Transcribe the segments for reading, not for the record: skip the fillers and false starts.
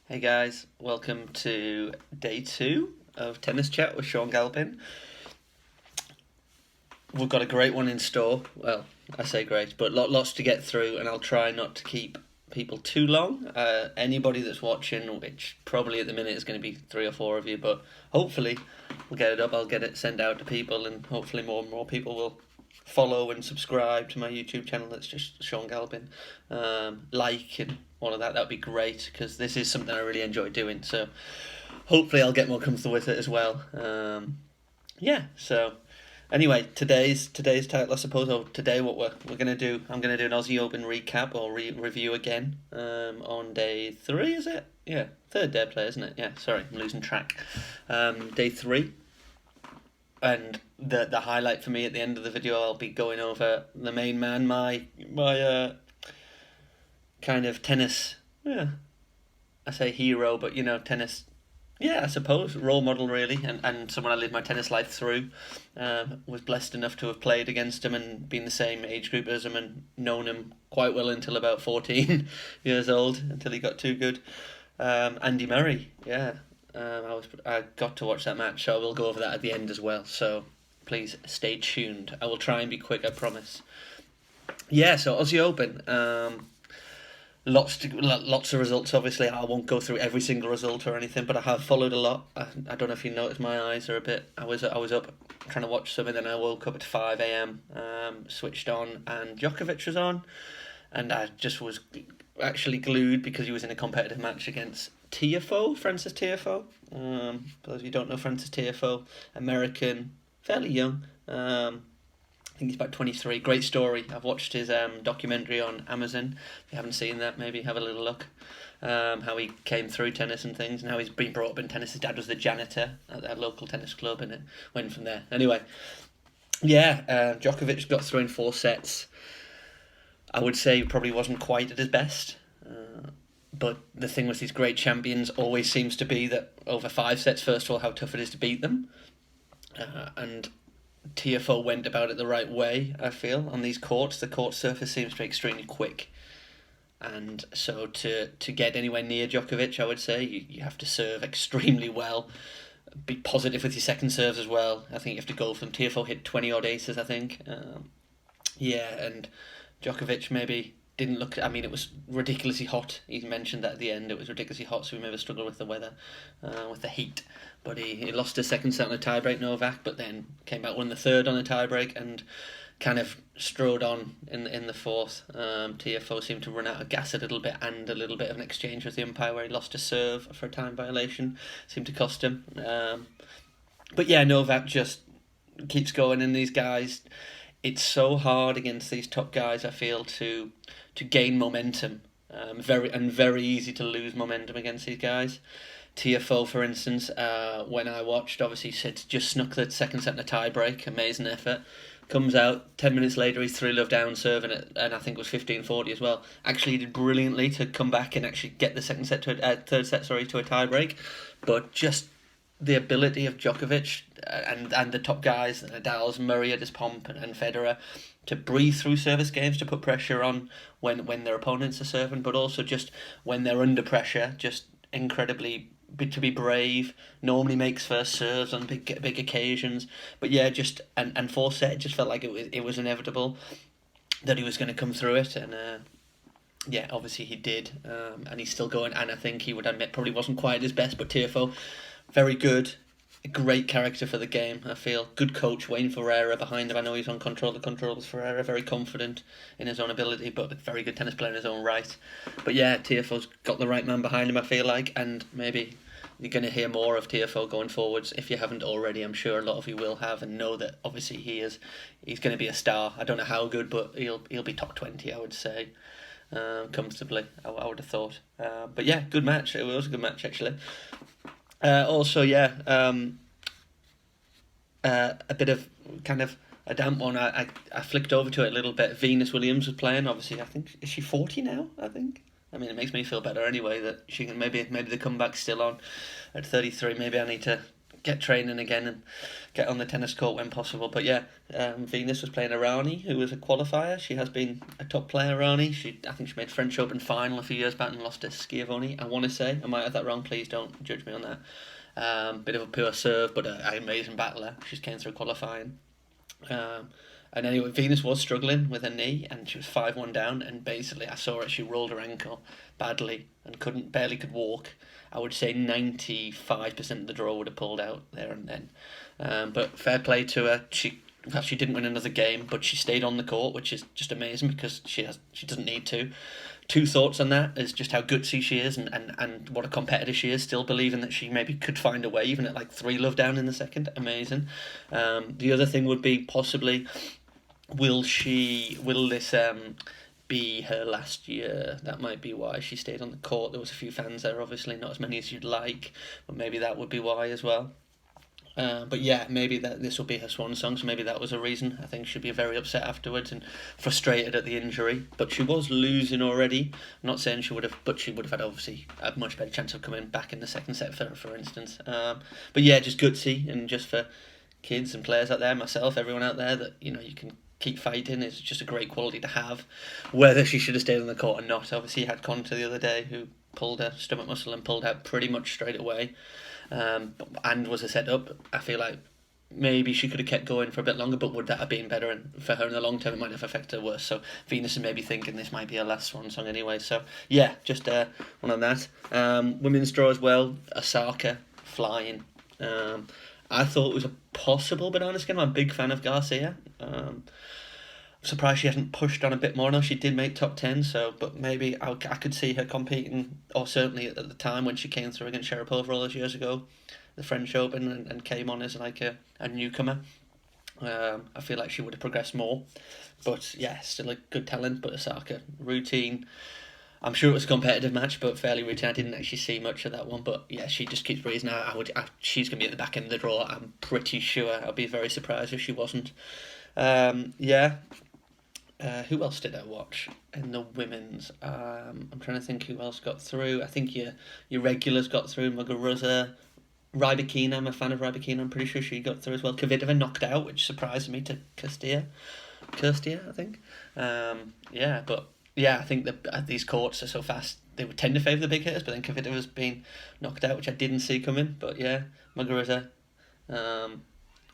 Hey guys, welcome to day 2 of Tennis Chat with Sean Galpin. We've got a great one in store. Well, I say great, but lots to get through, and I'll try not to keep people too long. Anybody that's watching, which probably at the minute is going to be 3 or 4 of you, but hopefully we'll get it up. I'll get it sent out to people, and hopefully more and more people will follow and subscribe to my YouTube channel. That's just Sean Galpin. Like and all of that. That would be great because this is something I really enjoy doing. So hopefully I'll get more comfortable with it as well. So anyway, today's title, I suppose. Today what we're gonna do, I'm gonna do an Aussie Open recap or review again. On day 3, is it? Yeah, third day play, isn't it? Yeah, sorry, I'm losing track. Day 3. And the highlight for me at the end of the video, I'll be going over the main man, my kind of tennis, yeah, I say hero, but tennis, yeah, I suppose role model really, and someone I lived my tennis life through. Was blessed enough to have played against him and been the same age group as him and known him quite well until about 14 years old, until he got too good. Andy Murray, yeah. I got to watch that match, so I will go over that at the end as well. So please stay tuned. I will try and be quick, I promise. Yeah, so Aussie Open. Lots of results. Obviously, I won't go through every single result or anything, but I have followed a lot. I don't know if you noticed, my eyes are a bit. I was up trying to watch some, and then I woke up at 5 a.m. Switched on, and Djokovic was on, and I just was actually glued because he was in a competitive match against Francis Tiafoe. For those of you who don't know, Francis Tiafoe, American, fairly young. I think he's about 23. Great story. I've watched his documentary on Amazon. If you haven't seen that, maybe have a little look. How he came through tennis and things, and how he's been brought up in tennis. His dad was the janitor at that local tennis club, and it went from there. Anyway, yeah, Djokovic got through in 4 sets. I would say he probably wasn't quite at his best. But the thing with these great champions always seems to be that over 5 sets, first of all, how tough it is to beat them. And Tiafoe went about it the right way, I feel, on these courts. The court surface seems to be extremely quick. And so to get anywhere near Djokovic, I would say, you have to serve extremely well. Be positive with your second serves as well. I think you have to go for them. Tiafoe hit 20-odd aces, I think. And Djokovic maybe didn't look. I mean, it was ridiculously hot. He mentioned that at the end. It was ridiculously hot, so we maybe struggled with the weather, with the heat. But he lost his second set on a tiebreak, Novak, but then came back, won the third on a tiebreak, and kind of strode on in the fourth. Tiafoe seemed to run out of gas a little bit, and a little bit of an exchange with the umpire where he lost a serve for a time violation. Seemed to cost him. But yeah, Novak just keeps going, and these guys, it's so hard against these top guys, I feel, to gain momentum. Very easy to lose momentum against these guys. Tiafoe, for instance, when I watched, obviously just snuck the second set in a tie-break, amazing effort. Comes out, 10 minutes later he's 3-love down, serving it, and I think it was 15-40 as well. Actually, he did brilliantly to come back and actually get the third set to a tie-break. But just the ability of Djokovic and the top guys, the Nadals, Murray at his pomp, and Federer, to breathe through service games, to put pressure on when their opponents are serving, but also just when they're under pressure, just incredibly to be brave. Normally makes first serves on big occasions, but yeah, just and 4 set, it just felt like it was inevitable that he was going to come through it, and yeah, obviously he did, and he's still going. And I think he would admit probably wasn't quite his best, but Tiafoe, very good. A great character for the game, I feel. Good coach, Wayne Ferreira behind him. I know he's on control. The controls, Ferreira, very confident in his own ability, but a very good tennis player in his own right. But yeah, Tiafoe's got the right man behind him, I feel like, and maybe you're going to hear more of Tiafoe going forwards. If you haven't already, I'm sure a lot of you will have, and know that obviously he's going to be a star. I don't know how good, but he'll be top 20, I would say, comfortably. I would have thought. But yeah, good match. It was a good match, actually. Also, yeah, a bit of kind of a damp one. I flicked over to it a little bit. Venus Williams was playing. Obviously, I think, is she 40 now? I think. I mean, it makes me feel better anyway that she can maybe the comeback's still on at 33. Maybe I need to get training again and get on the tennis court when possible. But yeah, Venus was playing Irani, who was a qualifier. She has been a top player, Irani. I think she made French Open final a few years back and lost to Schiavone, I want to say. I might have that wrong, please don't judge me on that. Bit of a poor serve, but an amazing battler. She came through qualifying. And anyway, Venus was struggling with her knee, and she was 5-1 down. And basically, I saw her. She rolled her ankle badly and barely could walk. I would say 95% of the draw would have pulled out there and then. But fair play to her. She didn't win another game, but she stayed on the court, which is just amazing because she doesn't need to. Two thoughts on that is just how gutsy she is and what a competitor she is, still believing that she maybe could find a way, even at like 3-love down in the second. Amazing. The other thing would be possibly, will this be her last year? That might be why she stayed on the court. There was a few fans there, obviously, not as many as you'd like, but maybe that would be why as well. But yeah, maybe this will be her swan song, so maybe that was a reason. I think she'll be very upset afterwards and frustrated at the injury. But she was losing already. I'm not saying she would have, but she would have had obviously a much better chance of coming back in the second set, for instance. But yeah, just gutsy, and just for kids and players out there, myself, everyone out there, that you can keep fighting is just a great quality to have. Whether she should have stayed on the court or not, obviously you had Conta the other day who pulled her stomach muscle and pulled out pretty much straight away. And was a setup. I feel like maybe she could have kept going for a bit longer, but would that have been better? And for her in the long term, it might have affected her worse. So Venus is maybe thinking this might be her last swan song anyway. So yeah, just one on that. Women's draw as well. Osaka flying. I thought it was a possible banana skin. I'm a big fan of Garcia. Surprised she hasn't pushed on a bit more. Now she did make top 10, but maybe I could see her competing, or certainly at the time when she came through against Sharapova all those years ago, the French Open, and came on as like a newcomer. I feel like she would have progressed more, but yeah, still a good talent. But Osaka, routine. I'm sure it was a competitive match, but fairly routine. I didn't actually see much of that one, but yeah, she just keeps breezing out. She's going to be at the back end of the draw, I'm pretty sure. I'd be very surprised if she wasn't. Who else did I watch in the women's? I'm trying to think who else got through. I think your regulars got through. Muguruza, Rybakina. I'm a fan of Rybakina. I'm pretty sure she got through as well. Kvitova knocked out, which surprised me, to Kirstia, I think. But yeah, I think that these courts are so fast. They would tend to favour the big hitters, but then Kvitova's been knocked out, which I didn't see coming. But yeah, Muguruza.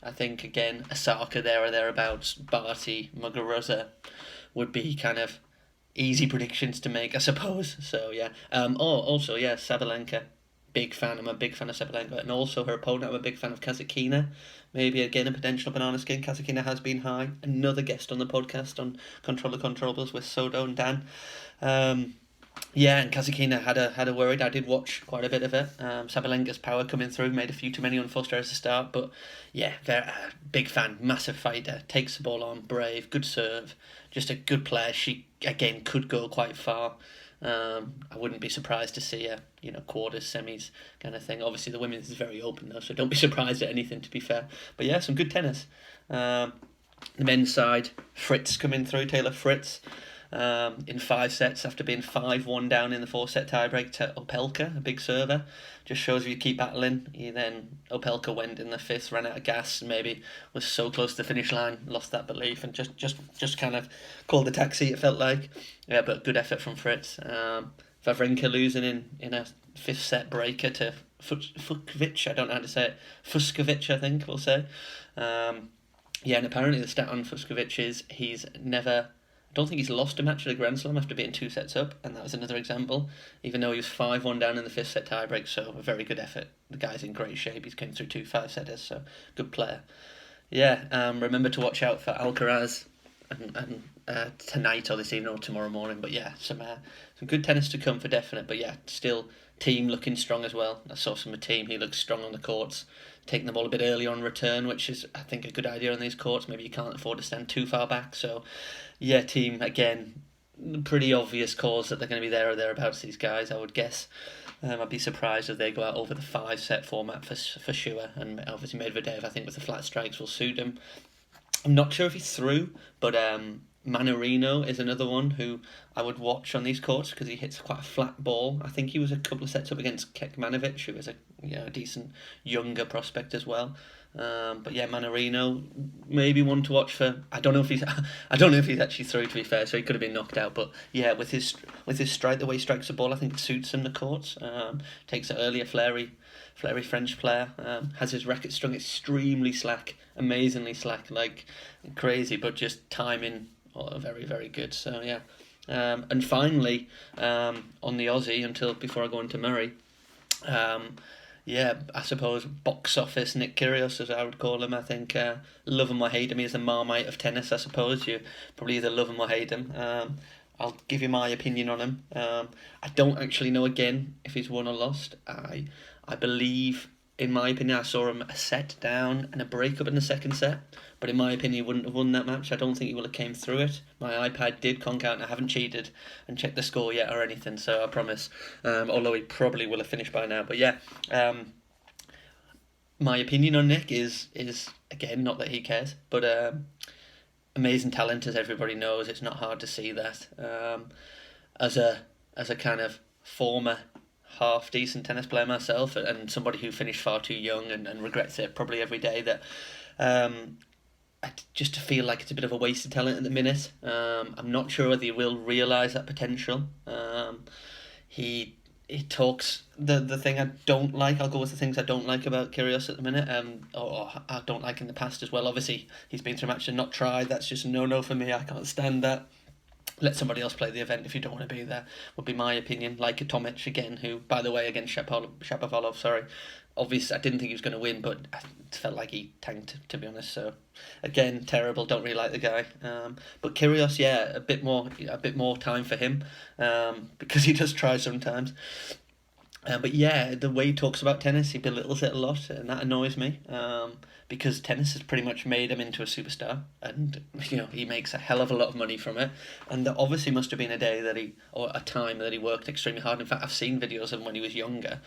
I think, again, Osaka there or thereabouts, Barty, Muguruza would be kind of easy predictions to make, I suppose. So, yeah. Also, yeah, Sabalenka. Big fan. I'm a big fan of Sabalenka. And also her opponent, I'm a big fan of Kasatkina. Maybe, again, a potential banana skin. Kasatkina has been high. Another guest on the podcast on Control the Controllables with Sodo and Dan. And Kasatkina had a worried. I did watch quite a bit of it. Sabalenka's power coming through, made a few too many unforced errors to start, but yeah, very big fan, massive fighter, takes the ball on, brave, good serve, just a good player. She again could go quite far. I wouldn't be surprised to see her, quarters, semis kind of thing. Obviously, the women's is very open though, so don't be surprised at anything. To be fair, but yeah, some good tennis. The men's side, Fritz coming through, Taylor Fritz. In 5 sets after being 5-1 down in the 4-set tiebreak to Opelka, a big server. Just shows if you keep battling. Opelka went in the 5th, ran out of gas, and maybe was so close to the finish line, lost that belief, and just kind of called the taxi, it felt like. Yeah, but good effort from Fritz. Wawrinka losing in a 5th set breaker to Fuskovic, I don't know how to say it. Fuskovic, I think we'll say. And apparently the stat on Fuskovic is I don't think he's lost a match at a Grand Slam after being 2 sets up, and that was another example, even though he was 5-1 down in the 5th set tiebreak, so a very good effort. The guy's in great shape, he's came through 2 5-setters, so good player. Remember to watch out for Alcaraz and tonight or this evening or tomorrow morning, but yeah, some good tennis to come for definite, but yeah, still team looking strong as well. I saw some of the team, he looks strong on the courts, taking the ball a bit early on return, which is, I think, a good idea on these courts. Maybe you can't afford to stand too far back, so yeah, team, again, pretty obvious cause that they're going to be there or thereabouts, these guys, I would guess. I'd be surprised if they go out over the 5-set format for sure, and obviously Medvedev, I think, with the flat strikes will suit him. I'm not sure if he's through, but Manarino is another one who I would watch on these courts because he hits quite a flat ball. I think he was a couple of sets up against Kekmanovic, who is a decent younger prospect as well. But yeah, Manarino, maybe one to watch for. I don't know if he's I don't know if he's actually through, to be fair, so he could have been knocked out. But yeah, with his strike, the way he strikes the ball, I think it suits him the courts. Takes it early, a flary French player. Has his racket strung extremely slack, amazingly slack, like crazy, but just timing very, very good. So yeah. And finally, on the Aussie, before I go into Murray, yeah, I suppose box office Nick Kyrgios, as I would call him. I think love him or hate him, he's the Marmite of tennis. I suppose you probably either love him or hate him. I'll give you my opinion on him. I don't actually know again if he's won or lost. I believe, in my opinion, I saw him a set down and a breakup in the second set. But in my opinion, he wouldn't have won that match. I don't think he would have came through it. My iPad did conk out, and I haven't cheated and checked the score yet or anything, so I promise. Although he probably will have finished by now. But yeah, my opinion on Nick is again, not that he cares, but amazing talent, as everybody knows. It's not hard to see that. As a kind of former half decent tennis player myself, and somebody who finished far too young and regrets it probably every day, that I just feel like it's a bit of a wasted talent at the minute. I'm not sure whether he will realise that potential. He talks the thing I don't like. I'll go with the things I don't like about Kyrgios at the minute. Or I don't like in the past as well. Obviously, he's been through a match and not tried. That's just a no for me. I can't stand that. Let somebody else play the event if you don't want to be there, would be my opinion. Like Tomic again, who, by the way, against Shapovalov, sorry. Obviously, I didn't think he was going to win, but I felt like he tanked, to be honest. So, again, terrible. Don't really like the guy. But Kyrgios, yeah, a bit more time for him, because he does try sometimes. But yeah, the way he talks about tennis, he belittles it a lot, and that annoys me. Because tennis has pretty much made him into a superstar, and he makes a hell of a lot of money from it. And there obviously must have been a time that he worked extremely hard. In fact, I've seen videos of him when he was younger,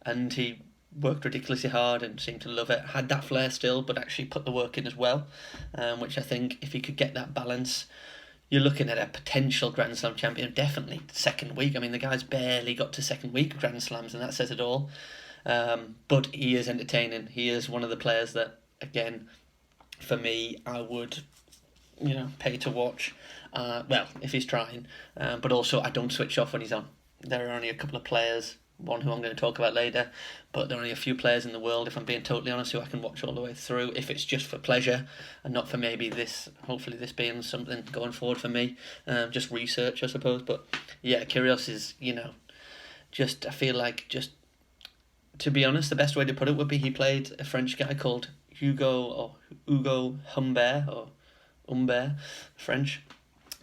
and he worked ridiculously hard and seemed to love it. Had that flair still, but actually put the work in as well. Which I think, if he could get that balance, you're looking at a potential Grand Slam champion, definitely second week. I mean, the guy's barely got to second week of Grand Slams, and that says it all. But he is entertaining. He is one of the players that, again, for me, I would, pay to watch. Well, if he's trying. But also, I don't switch off when he's on. There are only a couple of players, one who I'm going to talk about later, but there are only a few players in the world, if I'm being totally honest, who I can watch all the way through, if it's just for pleasure and not for maybe hopefully this being something going forward for me, just research, I suppose. But yeah, Kyrgios is, I feel like, to be honest, the best way to put it would be he played a French guy called Hugo Humbert, French,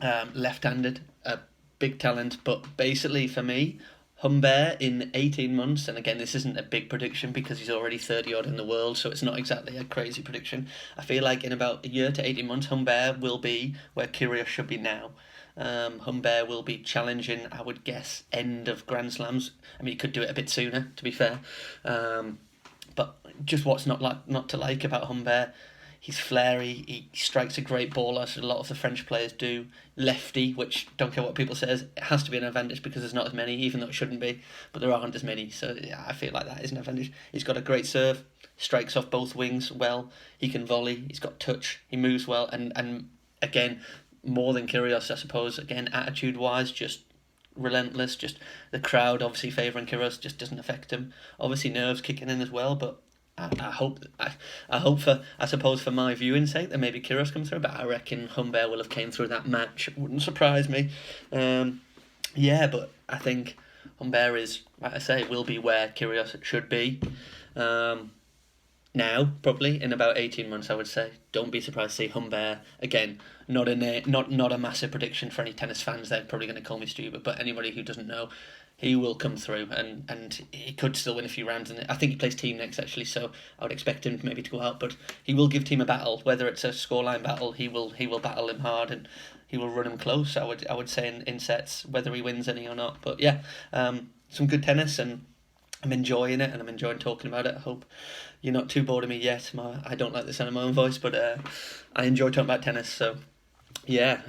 left-handed, a big talent, but basically for me, Humbert in 18 months, and again, this isn't a big prediction because he's already 30 odd in the world, so it's not exactly a crazy prediction. I feel like in about a year to 18 months, Humbert will be where Kyrgios should be now. Humbert will be challenging, I would guess, end of Grand Slams. I mean, he could do it a bit sooner, to be fair. But just what's not to like about Humbert, he's flary, he strikes a great ball, as a lot of the French players do. Lefty, which, don't care what people says, it has to be an advantage because there's not as many, even though it shouldn't be, but there aren't as many, so yeah, I feel like that is an advantage. He's got a great serve, strikes off both wings well, he can volley, he's got touch, he moves well, and again, more than Kyrgios, I suppose, again, attitude-wise, just relentless, just the crowd obviously favouring Kyrgios just doesn't affect him. Obviously nerves kicking in as well, but I hope for, I suppose, for my viewing sake that maybe Kyrgios comes through, but I reckon Humbert will have came through that match. It wouldn't surprise me. Yeah, but I think Humbert is, like I say, will be where Kyrgios should be. Now, probably in about 18 months, I would say. Don't be surprised to see Humbert again. Not a massive prediction for any tennis fans. They're probably going to call me stupid, but anybody who doesn't know, he will come through, and he could still win a few rounds. And I think he plays Team next, actually, so I would expect him maybe to go out, but he will give Team a battle. Whether it's a scoreline battle, he will battle him hard, and he will run him close. I would say in sets, whether he wins any or not. But yeah, some good tennis, and I'm enjoying it, and I'm enjoying talking about it. I hope you're not too bored of me yet. I don't like the sound of my own voice, but I enjoy talking about tennis. So yeah,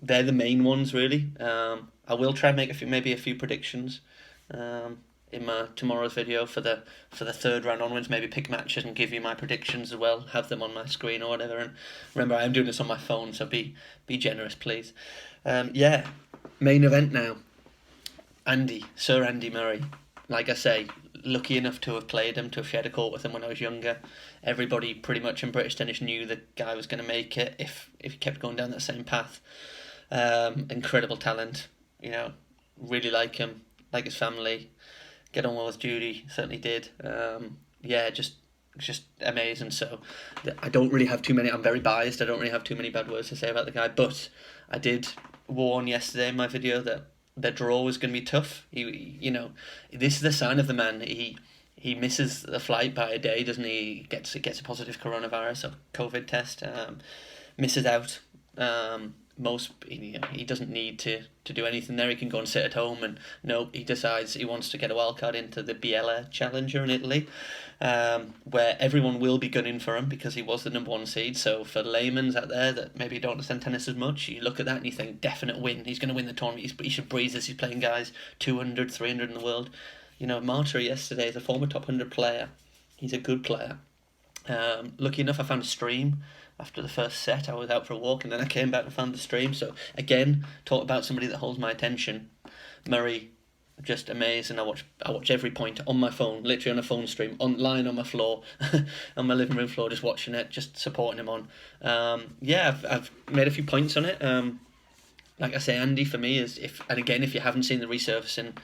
they're the main ones really. I will try and make maybe a few predictions. In my tomorrow's video for the third round onwards, maybe pick matches and give you my predictions as well. Have them on my screen or whatever. And remember, I am doing this on my phone, so be generous, please. Yeah, main event now. Sir Andy Murray. Like I say, lucky enough to have played him, to have shared a court with him when I was younger. Everybody pretty much in British tennis knew the guy was going to make it if he kept going down that same path. Incredible talent, really like him, like his family. Get on well with Judy, certainly did. Yeah, just amazing. So I don't really have too many. I'm very biased. I don't really have too many bad words to say about the guy, but I did warn yesterday in my video that the draw was going to be tough. This is the sign of the man. He misses the flight by a day, doesn't he? Gets a positive coronavirus or COVID test. Misses out. He doesn't need to do anything there. He can go and sit at home, and no, he decides he wants to get a wild card into the Biella Challenger in Italy, where everyone will be gunning for him because he was the number one seed. So for layman's out there that maybe don't understand tennis as much, you look at that and you think definite win. He's going to win the tournament. He should breeze this. He's playing guys 200, 300 in the world. Marta yesterday is a former top 100 player. He's a good player. Lucky enough, I found a stream. After the first set, I was out for a walk, and then I came back and found the stream. So again, talk about somebody that holds my attention. Murray, just amazing. I watch every point on my phone, literally on a phone stream, lying on my floor, on my living room floor, just watching it, just supporting him on. I've made a few points on it. Like I say, Andy for me is if you haven't seen the resurfacing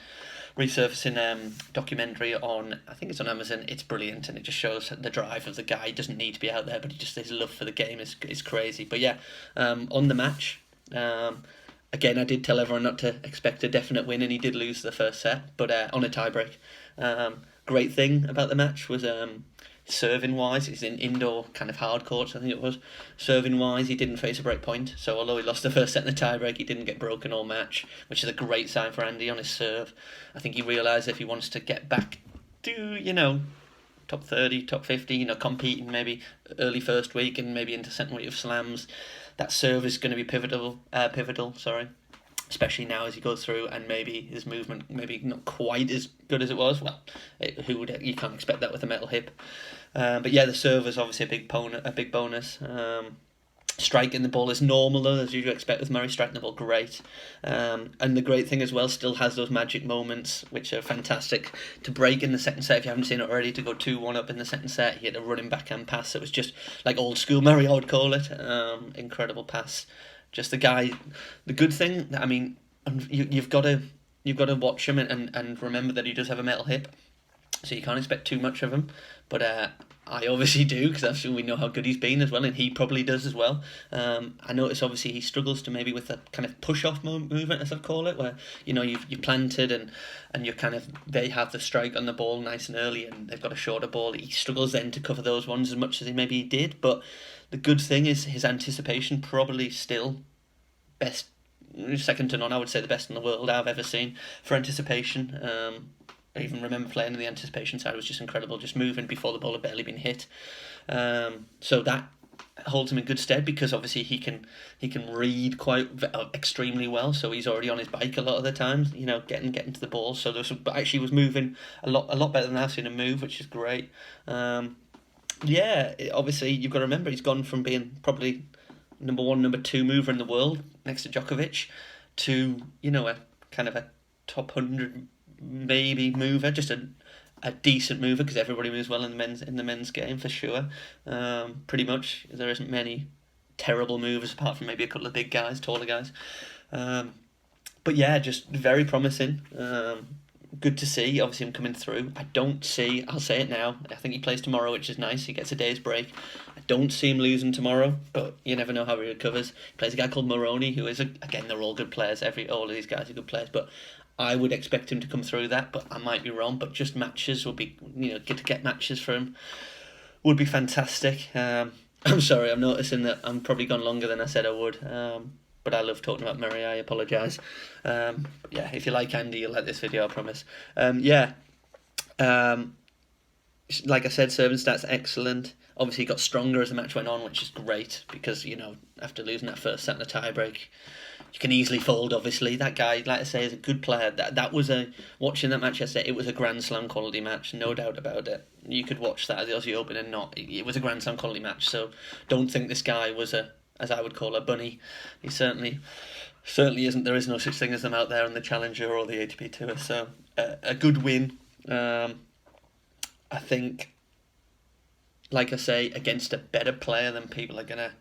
documentary on, I think it's on Amazon, it's brilliant, and it just shows the drive of the guy. He doesn't need to be out there, but his love for the game is crazy. But yeah, on the match, again, I did tell everyone not to expect a definite win, and he did lose the first set, but on a tiebreak. Great thing about the match was serving wise, it's in indoor kind of hard courts, I think it was. Serving wise, he didn't face a break point, so although he lost the first set in the tiebreak, he didn't get broken all match, which is a great sign for Andy on his serve. I think he realised if he wants to get back to, top 30, top 50, competing maybe early first week and maybe into second week of slams, that serve is going to be pivotal, especially now as he goes through, and maybe his movement maybe not quite as good as it was. Well, you can't expect that with a metal hip. But yeah, the serve is obviously a big bonus. Striking the ball is normal though, as you expect with Murray. Striking the ball great, and the great thing as well, still has those magic moments which are fantastic. To break in the second set, if you haven't seen it already, to go 2-1 up in the second set, he had a running backhand pass. It was just like old school Murray, I would call it. Incredible pass. Just the guy. The good thing, I mean, you've got to watch him and remember that he does have a metal hip, so you can't expect too much of him. But I obviously do, because we know how good he's been as well, and he probably does as well. I notice obviously he struggles to maybe with that kind of push-off movement, as I call it, where you've planted and you're kind of, they have the strike on the ball nice and early, and they've got a shorter ball. He struggles then to cover those ones as much as he did. But the good thing is his anticipation, probably still best, second to none. I would say the best in the world I've ever seen for anticipation. I even remember playing in the anticipation side. It was just incredible, just moving before the ball had barely been hit. So that holds him in good stead, because obviously he can read quite extremely well. So he's already on his bike a lot of the times, getting to the ball. So actually was moving a lot better than I've seen him move, which is great. Obviously you've got to remember he's gone from being probably number one, number two mover in the world next to Djokovic to a kind of a top 100 maybe mover, just a decent mover, because everybody moves well in the men's game for sure. Pretty much there isn't many terrible movers apart from maybe a couple of big guys, taller guys. But yeah, just very promising. Good to see, obviously, him coming through. I'll say it now, I think he plays tomorrow, which is nice. He gets a day's break. I don't see him losing tomorrow, but you never know how he recovers. He plays a guy called Moroni, who is, again, they're all good players. All of these guys are good players, but I would expect him to come through that, but I might be wrong. But just matches would be, get matches for him would be fantastic. I'm sorry, I'm noticing that I'm probably gone longer than I said I would. But I love talking about Murray, I apologise. If you like Andy, you'll like this video, I promise. Like I said, serving stats excellent. Obviously, he got stronger as the match went on, which is great because, after losing that first set in the tiebreak, you can easily fold. Obviously, that guy, like I say, is a good player. That was watching that match yesterday. It was a Grand Slam quality match, no doubt about it. You could watch that at the Aussie Open and not. It was a Grand Slam quality match. So don't think this guy was as I would call, a bunny. He certainly isn't. There is no such thing as them out there in the Challenger or the ATP Tour. So a good win. I think, like I say, against a better player than people are gonna.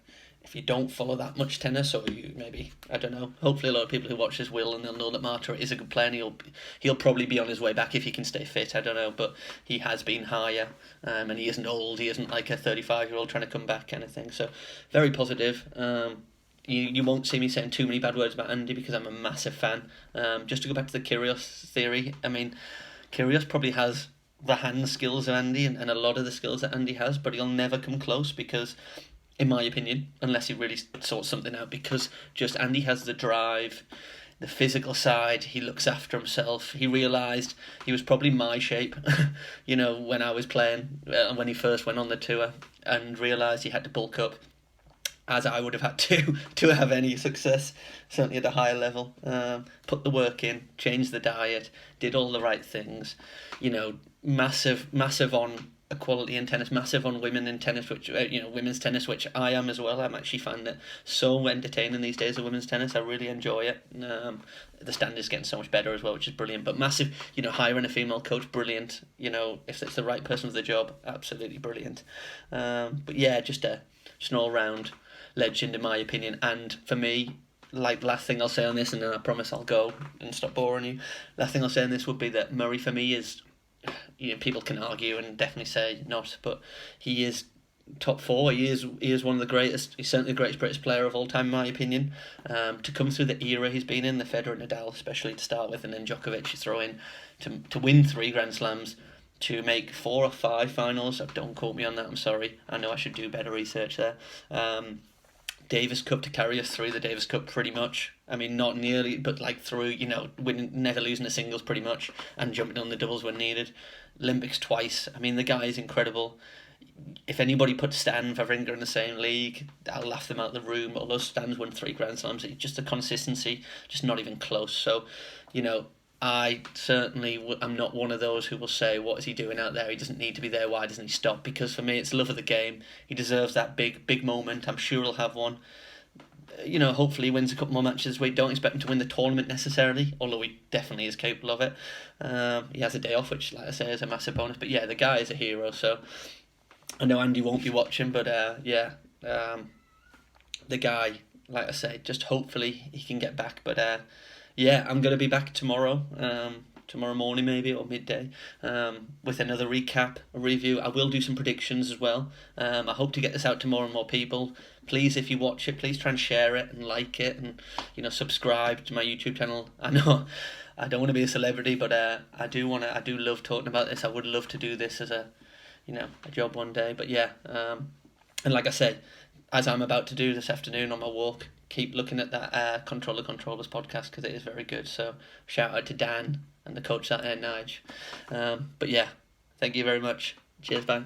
If you don't follow that much tennis, or you maybe, I don't know. Hopefully, a lot of people who watch this will, and they'll know that Marta is a good player, and he'll probably be on his way back if he can stay fit. I don't know, but he has been higher, and he isn't old. He isn't like a 35-year-old trying to come back kind of thing. So, very positive. You won't see me saying too many bad words about Andy because I'm a massive fan. Just to go back to the Kyrgios theory, I mean, Kyrgios probably has the hand skills of Andy and a lot of the skills that Andy has, but he'll never come close because, in my opinion, unless he really sorts something out, because just Andy has the drive, the physical side, he looks after himself. He realised he was probably my shape, when I was playing, when he first went on the tour, and realised he had to bulk up, as I would have had to have any success, certainly at a higher level. Put the work in, changed the diet, did all the right things, massive on equality in tennis, massive on women in tennis, which women's tennis, which I am as well. I'm actually finding it so entertaining these days of women's tennis. I really enjoy it. The standard's getting so much better as well, which is brilliant. But massive, hiring a female coach, brilliant. If it's the right person for the job, absolutely brilliant. But yeah, just an all round legend in my opinion. And for me, like, last thing I'll say on this, and then I promise I'll go and stop boring you. Last thing I'll say on this would be that Murray for me is, people can argue and definitely say not, but he is top four. He is one of the greatest. He's certainly the greatest British player of all time, in my opinion. To come through the era he's been in, the Federer, Nadal especially to start with, and then Djokovic you throw in, to win 3 Grand Slams, to make 4 or 5 finals. Don't quote me on that. I'm sorry. I know I should do better research there. Davis Cup to carry us through the Davis Cup pretty much. I mean, not nearly, but like through, winning, never losing a singles pretty much, and jumping on the doubles when needed. Olympics twice. I mean, the guy is incredible. If anybody put Stan Wawrinka in the same league, I'll laugh them out the room. Although Stan's won 3 Grand Slams, it's just the consistency, just not even close. So, I certainly am not one of those who will say, what is he doing out there? He doesn't need to be there. Why doesn't he stop? Because for me, it's love of the game. He deserves that big moment. I'm sure he'll have one. Hopefully he wins a couple more matches. We don't expect him to win the tournament necessarily, although he definitely is capable of it. He has a day off, which, like I say, is a massive bonus. But yeah, the guy is a hero. So I know Andy won't be watching, but the guy, like I say, just hopefully he can get back. But I'm going to be back tomorrow morning maybe, or midday, with another recap, a review. I will do some predictions as well. I hope to get this out to more and more people. Please, if you watch it, please try and share it and like it, and subscribe to my YouTube channel. I know I don't want to be a celebrity, but I do love talking about this. I would love to do this as a job one day. But yeah, and like I said, as I'm about to do this afternoon on my walk, keep looking at that Controllers podcast, because it is very good. So shout out to Dan and the coach out there, Nige. But yeah, thank you very much. Cheers, bye.